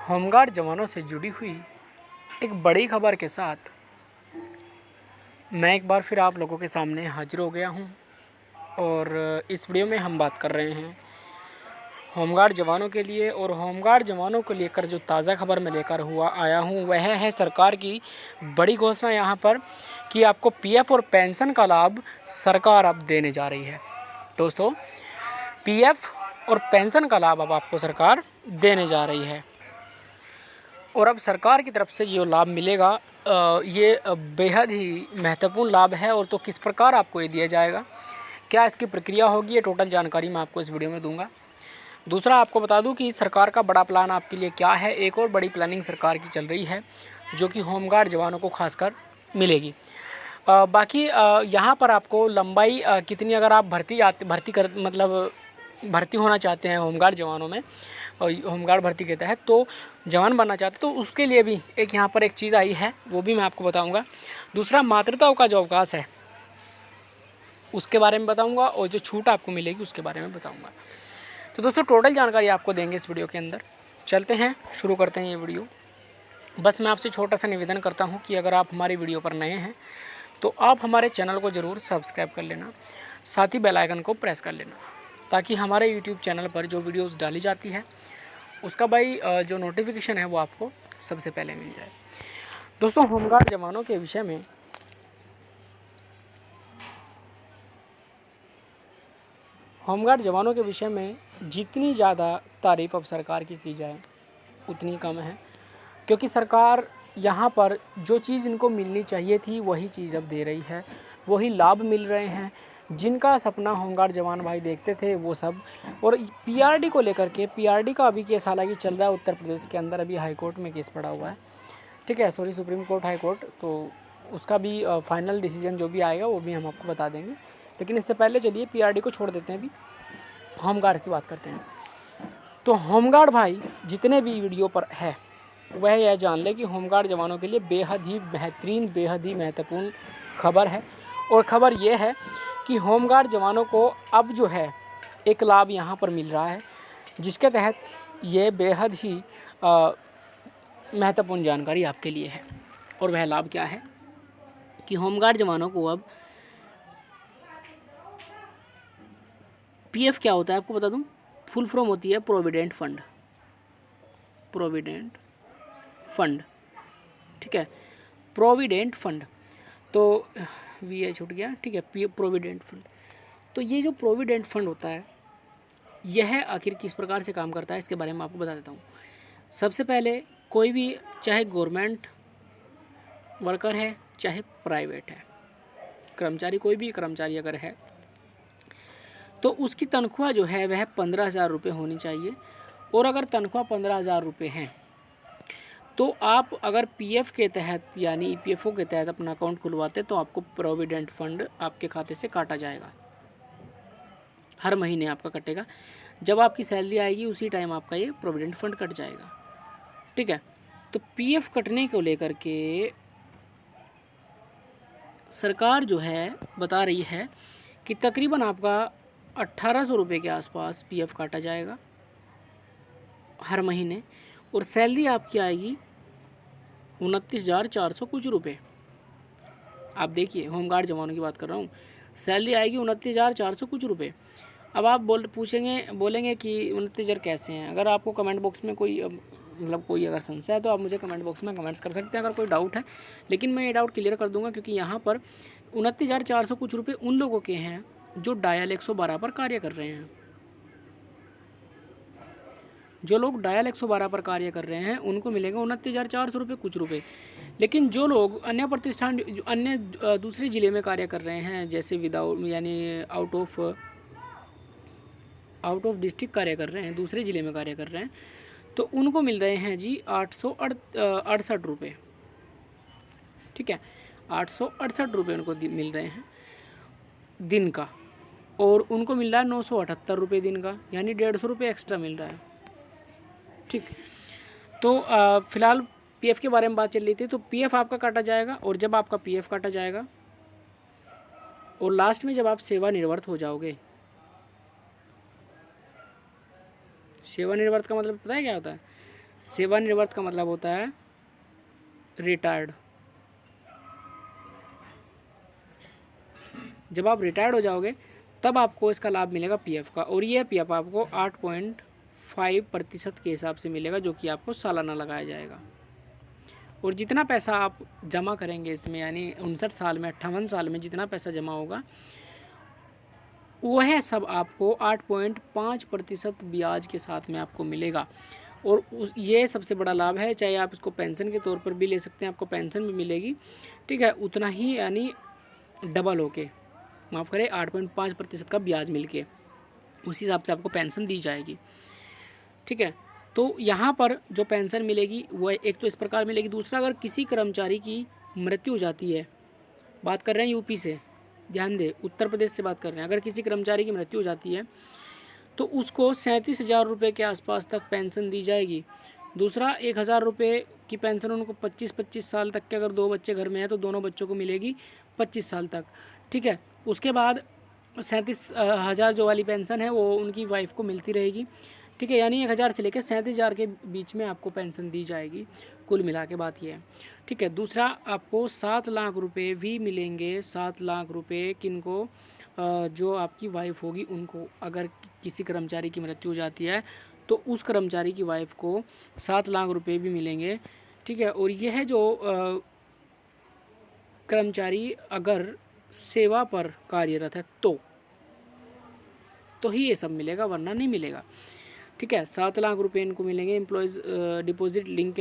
Home guard जवानों से जुड़ी हुई एक बड़ी खबर के साथ मैं एक बार फिर आप लोगों के सामने हाजिर हो गया हूं और इस वीडियो में हम बात कर रहे हैं होमगार्ड जवानों के लिए। और होमगार्ड जवानों को लेकर जो ताज़ा खबर मैं लेकर आया हूं वह है सरकार की बड़ी घोषणा यहाँ पर कि आपको पीएफ और पेंशन का लाभ सरकार अब देने जा रही है। दोस्तों, पीएफ और पेंशन का लाभ अब आपको सरकार देने जा रही है और अब सरकार की तरफ से जो लाभ मिलेगा ये बेहद ही महत्वपूर्ण लाभ है। और तो किस प्रकार आपको ये दिया जाएगा, क्या इसकी प्रक्रिया होगी, ये टोटल जानकारी मैं आपको इस वीडियो में दूंगा। दूसरा आपको बता दूं कि सरकार का बड़ा प्लान आपके लिए क्या है। एक और बड़ी प्लानिंग सरकार की चल रही है जो कि होमगार्ड जवानों को खासकर मिलेगी। बाकी यहाँ पर आपको लंबाई कितनी, अगर आप भर्ती होना चाहते हैं होमगार्ड जवानों में और होमगार्ड भर्ती के तहत तो जवान बनना चाहते तो उसके लिए भी एक यहाँ पर एक चीज़ आई है, वो भी मैं आपको बताऊंगा। दूसरा, मातृताओं का जो अवकाश है उसके बारे में बताऊंगा और जो छूट आपको मिलेगी उसके बारे में बताऊंगा। तो दोस्तों, टोटल जानकारी आपको देंगे इस वीडियो के अंदर। चलते हैं, शुरू करते हैं ये वीडियो। बस मैं आपसे छोटा सा निवेदन करता हूँ कि अगर आप हमारी वीडियो पर नए हैं तो आप हमारे चैनल को ज़रूर सब्सक्राइब कर लेना, साथ ही बेल आइकन को प्रेस कर लेना ताकि हमारे यूट्यूब चैनल पर जो वीडियोस डाली जाती है उसका जो नोटिफिकेशन है वो आपको सबसे पहले मिल जाए। दोस्तों, होमगार्ड जवानों के विषय में जितनी ज़्यादा तारीफ़ अब सरकार की जाए उतनी कम है, क्योंकि सरकार यहाँ पर जो चीज़ इनको मिलनी चाहिए थी वही चीज़ अब दे रही है, वही लाभ मिल रहे हैं जिनका सपना होमगार्ड जवान भाई देखते थे वो सब। और पीआरडी को लेकर के, पीआरडी का अभी केस हालांकि चल रहा है उत्तर प्रदेश के अंदर, अभी हाई कोर्ट में केस पड़ा हुआ है, ठीक है, सुप्रीम कोर्ट, हाई कोर्ट, तो उसका भी फाइनल डिसीजन जो भी आएगा वो भी हम आपको बता देंगे। लेकिन इससे पहले चलिए पीआरडी को छोड़ देते हैं, अभी होमगार्ड की बात करते हैं। तो होमगार्ड भाई जितने भी वीडियो पर है वह यह जान ले कि होमगार्ड जवानों के लिए बेहद ही बेहतरीन, बेहद ही महत्वपूर्ण खबर है। और ख़बर यह है कि होमगार्ड जवानों को अब जो है एक लाभ यहाँ पर मिल रहा है जिसके तहत ये बेहद ही महत्वपूर्ण जानकारी आपके लिए है। और वह लाभ क्या है कि होमगार्ड जवानों को अब पीएफ क्या होता है आपको बता दूं, फुल फॉर्म होती है प्रोविडेंट फंड, ठीक है, प्रोविडेंट फंड, तो वी छूट गया, ठीक है, प्रोविडेंट फंड। तो ये जो प्रोविडेंट फंड होता है यह आखिर किस प्रकार से काम करता है इसके बारे में आपको बता देता हूँ। सबसे पहले, कोई भी चाहे गवर्नमेंट वर्कर है चाहे प्राइवेट है, कर्मचारी, कोई भी कर्मचारी अगर है तो उसकी तनख्वाह जो है वह 15,000 रुपये होनी चाहिए। और अगर तनख्वाह 15,000 रुपये हैं तो आप अगर पीएफ के तहत यानी ईपीएफओ के तहत अपना अकाउंट खुलवाते तो आपको प्रोविडेंट फंड आपके खाते से काटा जाएगा, हर महीने आपका कटेगा। जब आपकी सैलरी आएगी उसी टाइम आपका ये प्रोविडेंट फंड कट जाएगा, ठीक है। तो पीएफ कटने को लेकर के सरकार जो है बता रही है कि तकरीबन आपका 1,800 रुपये के आसपास पीएफ काटा जाएगा हर महीने। और सैलरी आपकी आएगी 29,400 कुछ रुपये। आप देखिए, होमगार्ड जवानों की बात कर रहा हूँ, सैलरी आएगी 29,400 कुछ रुपये। अब आप बोलेंगे कि 29,000 कैसे हैं। अगर आपको कमेंट बॉक्स में कोई अगर संशय है तो आप मुझे कमेंट बॉक्स में कमेंट्स कर सकते हैं अगर कोई डाउट है, लेकिन मैं ये डाउट क्लियर कर दूंगा, क्योंकि यहाँ पर 29,400 कुछ रुपये उन लोगों के हैं जो डायल 112 पर कार्य कर रहे हैं। जो लोग डायल 112 पर कार्य कर रहे हैं उनको मिलेगा 29,400 रुपये कुछ रुपये। लेकिन जो लोग अन्य प्रतिष्ठान, अन्य दूसरे ज़िले में कार्य कर रहे हैं, जैसे विदाउट यानी आउट ऑफ डिस्ट्रिक्ट कार्य कर रहे हैं, दूसरे ज़िले में कार्य कर रहे हैं, तो उनको मिल रहे हैं जी 868 रुपये, ठीक है, 868 रुपये उनको मिल रहे हैं दिन का। और उनको मिल रहा है 978 रुपये दिन का, यानी 150 रुपये एक्स्ट्रा मिल रहा है, ठीक। तो फिलहाल पीएफ के बारे में बात चल रही थी। तो पीएफ आपका काटा जाएगा, और जब आपका पीएफ काटा जाएगा और लास्ट में जब आप सेवानिवृत्त हो जाओगे, सेवानिवृत्त का मतलब पता है क्या होता है? सेवानिवृत्त का मतलब होता है रिटायर्ड। जब आप रिटायर्ड हो जाओगे तब आपको इसका लाभ मिलेगा पीएफ का, और ये पीएफ आपको 8.5% के हिसाब से मिलेगा, जो कि आपको सालाना लगाया जाएगा। और जितना पैसा आप जमा करेंगे इसमें, यानी 59 साल में 58 साल में जितना पैसा जमा होगा वह सब आपको 8.5% ब्याज के साथ में आपको मिलेगा। और ये सबसे बड़ा लाभ है। चाहे आप इसको पेंशन के तौर पर भी ले सकते हैं, आपको पेंशन भी मिलेगी, ठीक है, उतना ही, यानी डबल होके, माफ़ करें, 8.5% का ब्याज मिलके उसी हिसाब से आपको पेंशन दी जाएगी, ठीक है। तो यहाँ पर जो पेंशन मिलेगी वह एक तो इस प्रकार मिलेगी। दूसरा, अगर किसी कर्मचारी की मृत्यु हो जाती है, बात कर रहे हैं यूपी से, ध्यान दें, उत्तर प्रदेश से बात कर रहे हैं, अगर किसी कर्मचारी की मृत्यु हो जाती है तो उसको 37,000 रुपये के आसपास तक पेंशन दी जाएगी। दूसरा, 1,000 रुपये की पेंशन उनको 25-25 साल तक के, अगर 2 बच्चे घर में हैं तो दोनों बच्चों को मिलेगी 25 साल तक, ठीक है। उसके बाद 37,000 जो वाली पेंशन है वो उनकी वाइफ को मिलती रहेगी, ठीक है, यानी 1,000 से लेकर 37,000 के बीच में आपको पेंशन दी जाएगी, कुल मिला के बात ये है, ठीक है। दूसरा, आपको 7 लाख रुपए भी मिलेंगे। 7 लाख रुपए किनको? जो आपकी वाइफ होगी उनको। अगर किसी कर्मचारी की मृत्यु हो जाती है तो उस कर्मचारी की वाइफ को 7 लाख रुपए भी मिलेंगे, ठीक है। और यह है जो कर्मचारी अगर सेवा पर कार्यरत है तो ही ये सब मिलेगा, वरना नहीं मिलेगा, ठीक है। 7 लाख रुपए इनको मिलेंगे एम्प्लॉयज़ डिपॉजिट लिंक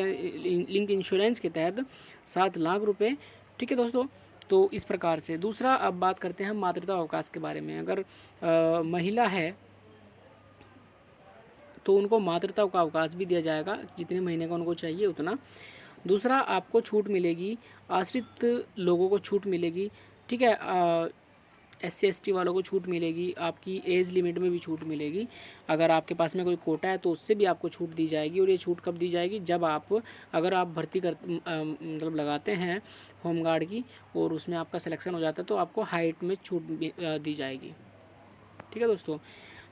इंश्योरेंस के तहत 7 लाख रुपए, ठीक है दोस्तों। तो इस प्रकार से। दूसरा, अब बात करते हैं मातृत्व अवकाश के बारे में। अगर महिला है तो उनको मातृत्व का अवकाश भी दिया जाएगा, जितने महीने का उनको चाहिए उतना। दूसरा, आपको छूट मिलेगी, आश्रित लोगों को छूट मिलेगी, ठीक है, SC/ST वालों को छूट मिलेगी, आपकी एज लिमिट में भी छूट मिलेगी। अगर आपके पास में कोई कोटा है तो उससे भी आपको छूट दी जाएगी। और ये छूट कब दी जाएगी? जब अगर आप भर्ती मतलब लगाते हैं होमगार्ड की और उसमें आपका सिलेक्शन हो जाता है तो आपको हाइट में छूट दी जाएगी, ठीक है दोस्तों।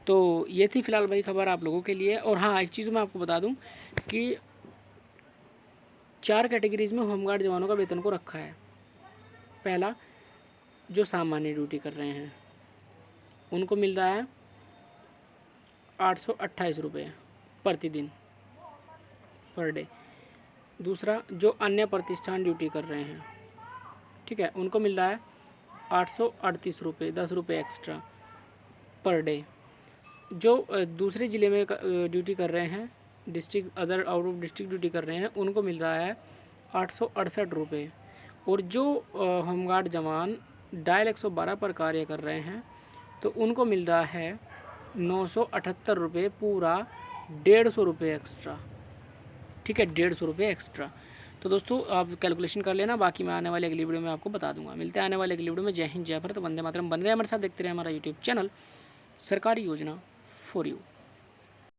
तो ये थी फ़िलहाल भाई खबर आप लोगों के लिए। और हाँ, एक चीज़ मैं आपको बता दूँ कि 4 कैटेगरीज़ में होमगार्ड जवानों का वेतन को रखा है। पहला, जो सामान्य ड्यूटी कर रहे हैं उनको मिल रहा है 828 रुपये प्रतिदिन, पर डे। दूसरा, जो अन्य प्रतिष्ठान ड्यूटी कर रहे हैं, ठीक है, उनको मिल रहा है 838 रुपये, 10 रुपये एक्स्ट्रा पर डे। जो दूसरे ज़िले में ड्यूटी कर रहे हैं, district other out of district duty कर रहे हैं, उनको मिल रहा है 868 रुपये। और जो होमगार्ड जवान डायल 112 पर कार्य कर रहे हैं तो उनको मिल रहा है 978 रुपये, पूरा 150 रुपये एक्स्ट्रा, ठीक है, 150 रुपये एक्स्ट्रा। तो दोस्तों आप कैलकुलेशन कर लेना, बाकी मैं आने वाले अगली वीडियो में आपको बता दूंगा। मिलते हैं आने वाले अगली वीडियो में। जय हिंद, जय भारत, वंदे मातरम। बन रहे हमारे साथ, देखते रहे हमारा यूट्यूब चैनल सरकारी योजना फॉर यू।